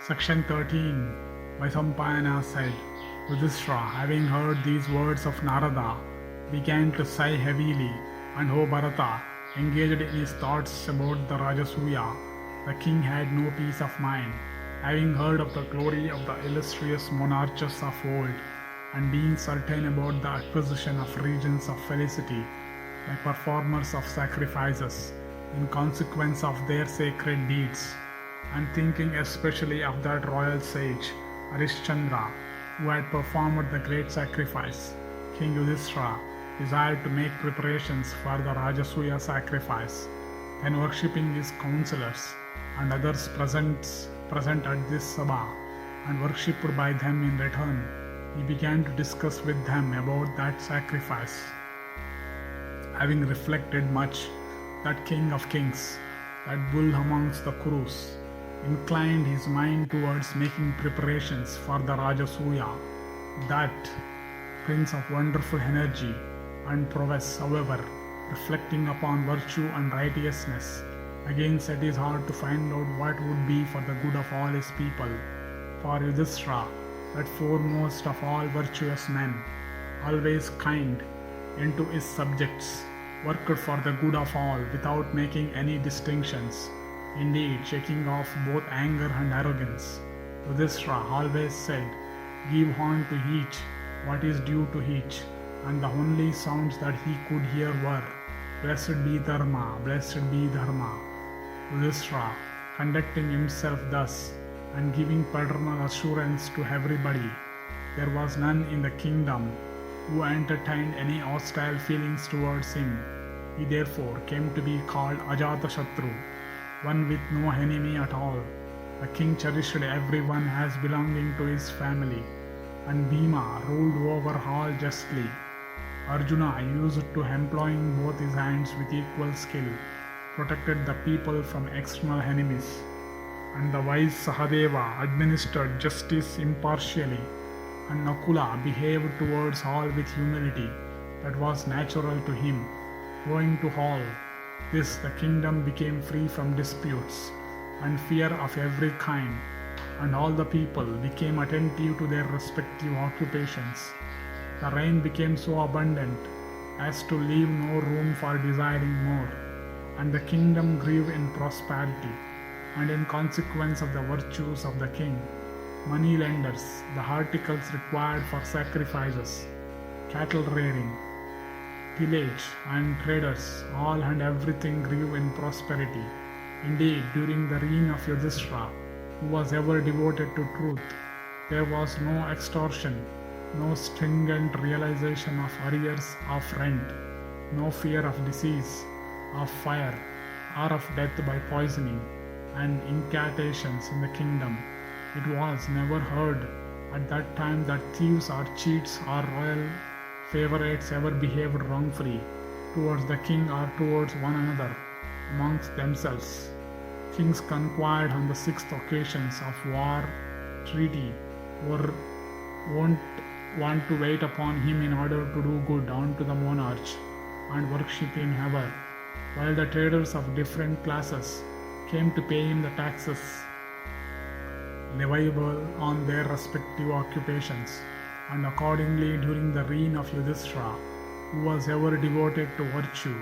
Section 13. Vaisampayana said, Yudhisthira, having heard these words of Narada, began to sigh heavily, and O Bharata, engaged in his thoughts about the Rajasuya, the king had no peace of mind, having heard of the glory of the illustrious monarchs of old, and being certain about the acquisition of regions of felicity by performers of sacrifices in consequence of their sacred deeds, and thinking especially of that royal sage, Harishchandra, who had performed the great sacrifice, King Yudhisthira desired to make preparations for the Rajasuya sacrifice. Then worshipping his counselors and others present at this Sabha, and worshipped by them in return, he began to discuss with them about that sacrifice. Having reflected much, that King of Kings, that bull amongst the Kurus, inclined his mind towards making preparations for the Rajasuya. That prince of wonderful energy and prowess, however, reflecting upon virtue and righteousness, again set his heart to find out what would be for the good of all his people. For Yudhisthira, that foremost of all virtuous men, always kind unto his subjects, worked for the good of all without making any distinctions, indeed shaking off both anger and arrogance. Yudhisthira always said, Give on to each what is due to each, and the only sounds that he could hear were, Blessed be Dharma, blessed be Dharma. Yudhisthira, conducting himself thus, and giving paternal assurance to everybody, there was none in the kingdom who entertained any hostile feelings towards him. He therefore came to be called Ajatashatru, one with no enemy at all. The king cherished everyone as belonging to his family, and Bhima ruled over all justly. Arjuna, used to employing both his hands with equal skill, protected the people from external enemies, and the wise Sahadeva administered justice impartially, and Nakula behaved towards all with humility that was natural to him. Owing to all this, the kingdom became free from disputes and fear of every kind, and all the people became attentive to their respective occupations. The rain became so abundant as to leave no room for desiring more, and the kingdom grew in prosperity, and in consequence of the virtues of the king, money lenders, the articles required for sacrifices, cattle rearing, tillage, and traders, all and everything grew in prosperity. Indeed, during the reign of Yudhisthira, who was ever devoted to truth, there was no extortion, no stringent realization of arrears of rent, no fear of disease, of fire, or of death by poisoning, and incantations in the kingdom. It was never heard at that time that thieves or cheats or royal favorites ever behaved wrongfully towards the king or towards one another amongst themselves. Kings conquired on the 6 occasions of war, treaty, or won't want to wait upon him in order to do good unto the monarch and worship him ever, while the traders of different classes came to pay him the taxes leviable on their respective occupations. And accordingly, during the reign of Yudhisthira, who was ever devoted to virtue,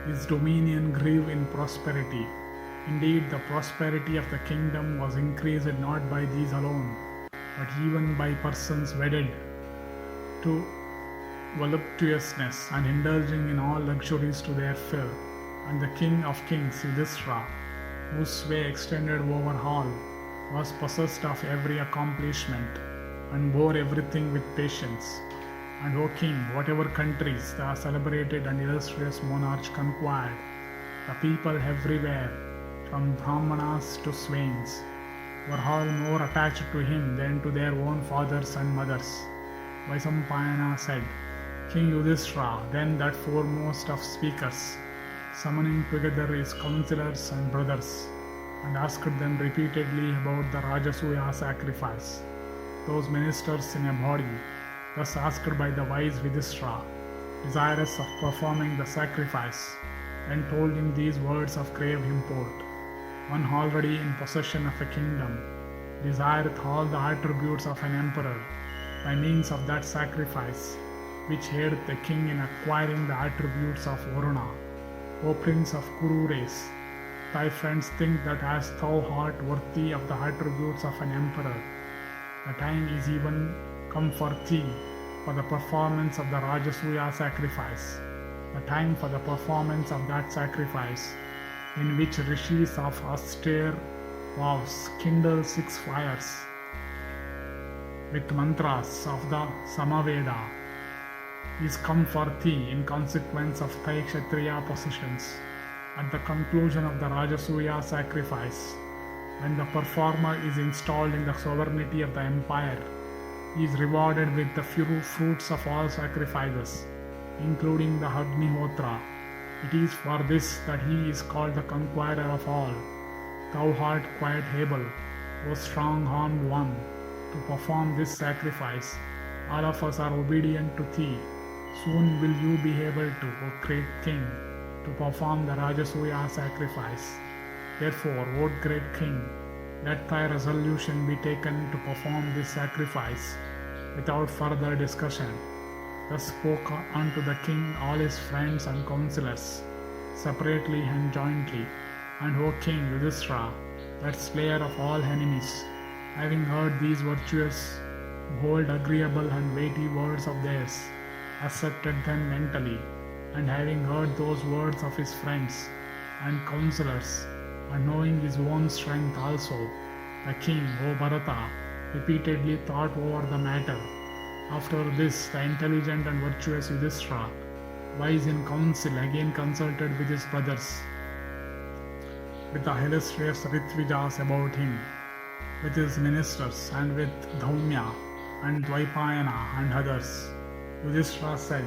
his dominion grew in prosperity. Indeed, the prosperity of the kingdom was increased not by these alone, but even by persons wedded to voluptuousness and indulging in all luxuries to their fill. And the king of kings, Yudhisthira, whose sway extended over all, was possessed of every accomplishment, and bore everything with patience. And O king, whatever countries the celebrated and illustrious monarch conquired, the people everywhere, from Brahmanas to swains, were all more attached to him than to their own fathers and mothers. Vaisampayana said, King Yudhisthira, then that foremost of speakers, summoning together his counselors and brothers, and asked them repeatedly about the Rajasuya sacrifice. Those ministers in a body, thus asked by the wise Yudhisthira, desirous of performing the sacrifice, and told him these words of grave import. One already in possession of a kingdom desireth all the attributes of an emperor by means of that sacrifice which aided the king in acquiring the attributes of Varuna. O Prince of Kuru race, thy friends think that as thou art worthy of the attributes of an emperor, the time is even come for thee for the performance of the Rajasuya sacrifice, the time for the performance of that sacrifice, in which rishis of austere vows kindle 6 fires with mantras of the Samaveda, is come for thee in consequence of thy Kshatriya positions. At the conclusion of the Rajasuya sacrifice, when the performer is installed in the sovereignty of the empire, he is rewarded with the fruits of all sacrifices, including the Agnihotra. It is for this that he is called the conqueror of all. Thou art quite able, O strong-armed one, to perform this sacrifice. All of us are obedient to thee. Soon will you be able to, O great king, to perform the Rajasuya sacrifice. Therefore, O great king, let thy resolution be taken to perform this sacrifice without further discussion. Thus spoke unto the king all his friends and counselors, separately and jointly. And O King Yudhisthira, that slayer of all enemies, having heard these virtuous, bold, agreeable, and weighty words of theirs, accepted them mentally, and having heard those words of his friends and counselors, and knowing his own strength also, the king, O Bharata, repeatedly thought over the matter. After this, the intelligent and virtuous Yudhisthira, wise in counsel, again consulted with his brothers, with the illustrious Ritvijas about him, with his ministers, and with Dhaumya and Dvaipayana and others. Yudhisthira said,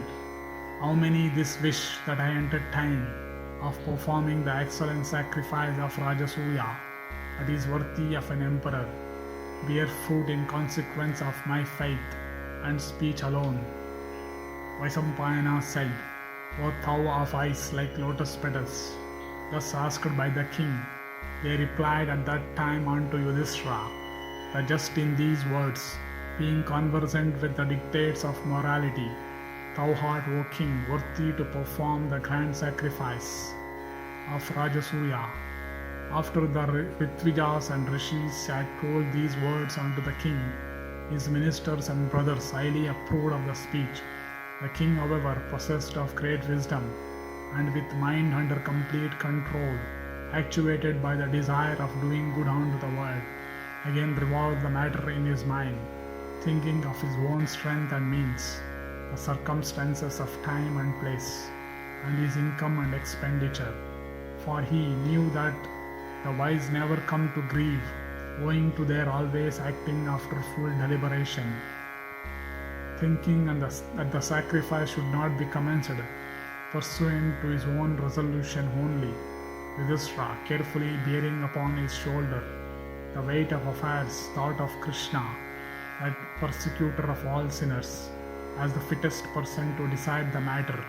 How many this wish that I entertain of performing the excellent sacrifice of Rajasuya, that is worthy of an emperor, bear fruit in consequence of my faith and speech alone. Vaisampayana said, O thou of eyes like lotus petals, thus asked by the king, they replied at that time unto Yudhisthira, that just in these words, being conversant with the dictates of morality, thou art, O king, worthy to perform the grand sacrifice of Rajasuya. After the Ritvijas and Rishis had told these words unto the king, his ministers and brothers highly approved of the speech. The king, however, possessed of great wisdom, and with mind under complete control, actuated by the desire of doing good unto the world, again revolved the matter in his mind, thinking of his own strength and means, the circumstances of time and place, and his income and expenditure. For he knew that the wise never come to grief, owing to their always acting after full deliberation, thinking that the sacrifice should not be commenced, pursuant to his own resolution only. Yudhisthira, carefully bearing upon his shoulder the weight of affairs, thought of Krishna, that persecutor of all sinners, as the fittest person to decide the matter,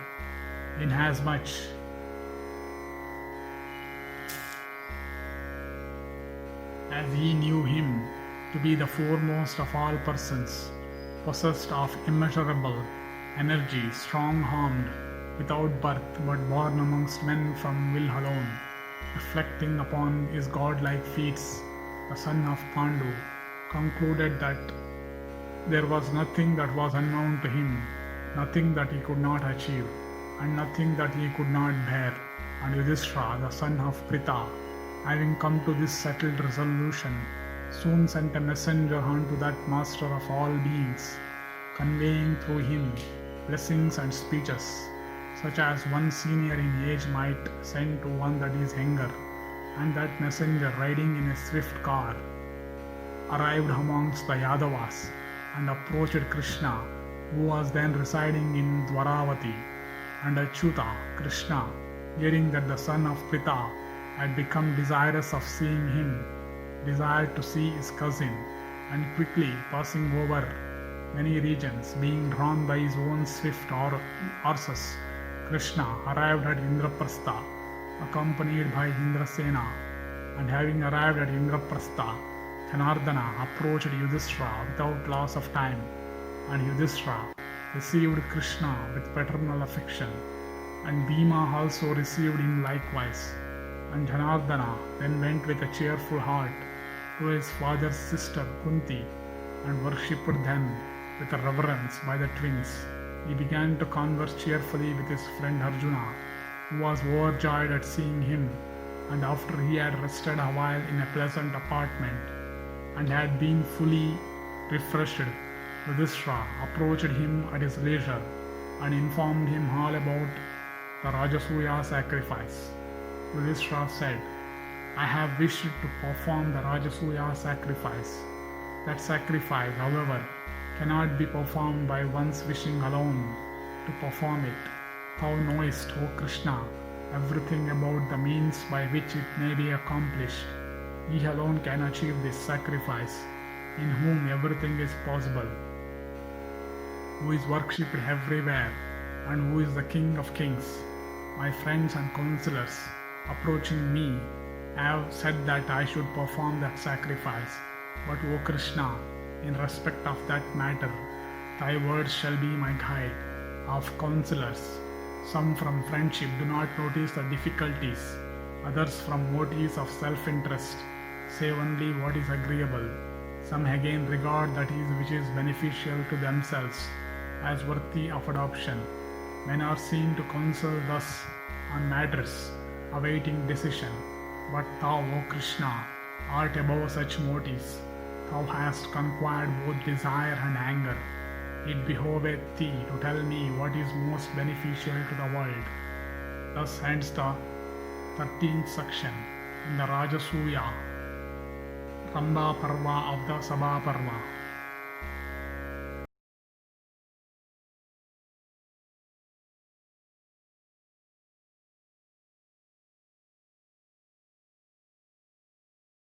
inasmuch as he knew him to be the foremost of all persons, possessed of immeasurable energy, strong-armed, without birth, but born amongst men from will alone. Reflecting upon his godlike feats, the son of Pandu concluded that there was nothing that was unknown to him, nothing that he could not achieve, and nothing that he could not bear. And Yudhisthira, the son of Pritha, having come to this settled resolution, soon sent a messenger unto that master of all beings, conveying through him blessings and speeches, such as one senior in age might send to one that is younger. And that messenger, riding in a swift car, arrived amongst the Yadavas and approached Krishna, who was then residing in Dwaravati. And Achyuta, Krishna, hearing that the son of Pritha had become desirous of seeing him, desired to see his cousin, and quickly passing over many regions, being drawn by his own swift horses, Krishna arrived at Indraprastha, accompanied by Indrasena, and having arrived at Indraprastha, Janardana approached Yudhisthira without loss of time, and Yudhisthira received Krishna with paternal affection, and Bhima also received him likewise. And Janardana then went with a cheerful heart to his father's sister Kunti and worshipped them with a reverence by the twins. He began to converse cheerfully with his friend Arjuna, who was overjoyed at seeing him, and after he had rested a while in a pleasant apartment and had been fully refreshed, Yudhisthira approached him at his leisure and informed him all about the Rajasuya sacrifice. Yudhisthira said, I have wished to perform the Rajasuya sacrifice. That sacrifice, however, cannot be performed by one's wishing alone to perform it. Thou knowest, O Krishna, everything about the means by which it may be accomplished. He alone can achieve this sacrifice, in whom everything is possible, who is worshipped everywhere, and who is the King of kings. My friends and counselors, approaching me, have said that I should perform that sacrifice. But O Krishna, in respect of that matter, thy words shall be my guide. Of counselors, some from friendship do not notice the difficulties, others from motives of self-interest say only what is agreeable. Some again regard that which is beneficial to themselves as worthy of adoption. Men are seen to counsel thus on matters awaiting decision. But thou, O Krishna, art above such motives. Thou hast conquered both desire and anger. It behoveth thee to tell me what is most beneficial to the world. Thus ends the 13th section in the Rajasuya Sabha Parva of the Sabha Parva.